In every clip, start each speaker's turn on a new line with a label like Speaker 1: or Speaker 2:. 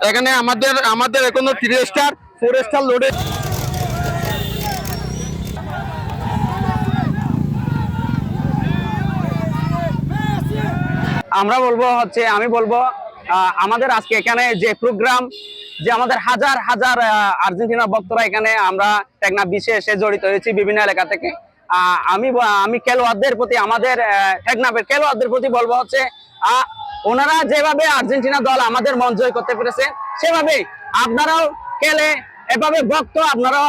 Speaker 1: এখানে আমাদের এখনো 3 স্টার 4 স্টার লোডে।
Speaker 2: আমি বলবো আমাদের আজকে এখানে যে প্রোগ্রাম, যে আমাদের হাজার হাজার আর্জেন্টিনা ভক্তরা এখানে আমরা টেকনাফ বিচে এসে জড়িত হয়েছি বিভিন্ন এলাকা থেকে। আমি খেলোয়াড়দের প্রতি, আমাদের টেকনাফের খেলোয়াড়দের প্রতি বলবো হচ্ছে ওনারা যেভাবে আর্জেন্টিনা দল আমাদের মন জয় করতে পেরেছে, সেভাবেই আপনারাও খেলে এভাবে আপনারাও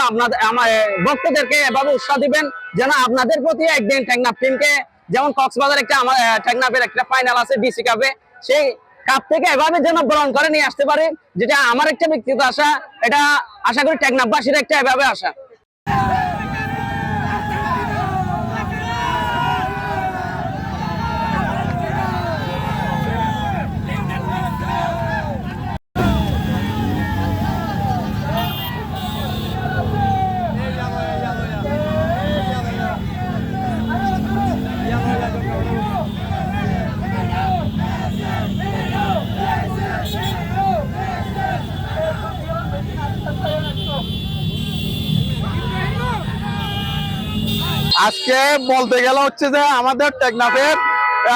Speaker 2: ভক্তদেরকে এভাবে উৎসাহ দিবেন, যেন আপনাদের প্রতি একদিন টেকনাফ টিমকে, যেমন কক্সবাজার টেকনাফের একটা ফাইনাল আছে ডিসি কাপে, সেই কাপ থেকে এভাবে যেন গ্রহণ করে নিয়ে আসতে পারে, যেটা আমার একটা ব্যক্তিগত আশা। এটা আশা করি টেকনাফবাসীর একটা এভাবে আশা।
Speaker 1: আজকে বলতে গেলে হচ্ছে যে আমাদের টেকনাফের,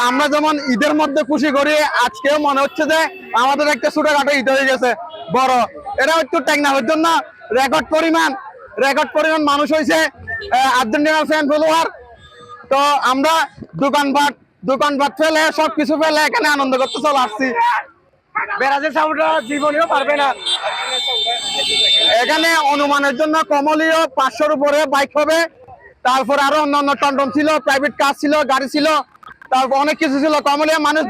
Speaker 1: আমরা যেমন ঈদের মধ্যে খুশি করি, আজকেও মনে হচ্ছে যে আমাদের একটা ছোটখাটো ঈদ হয়ে গেছে বড়। এটা হচ্ছে টেকনাফের জন্য রেকর্ড পরিমাণ মানুষ হয়েছে, আর্জেন্টিনার ফ্যান ফলোয়ার। তো আমরা দোকানপাট ফেলে সবকিছু ফেলে এখানে আনন্দ করতে চলে আসছি।
Speaker 3: ব্রাজিল সাপোর্টাররা জীবনেও পারবে না।
Speaker 1: এখানে অনুমানের জন্য কমলীয় 500-র উপরে বাইক হবে, তারপর আরো অন্যান্য টমটম ছিল, প্রাইভেট কার ছিল, গাড়ি ছিল, তারপর অনেক কিছু ছিল। কমলীয় মানুষ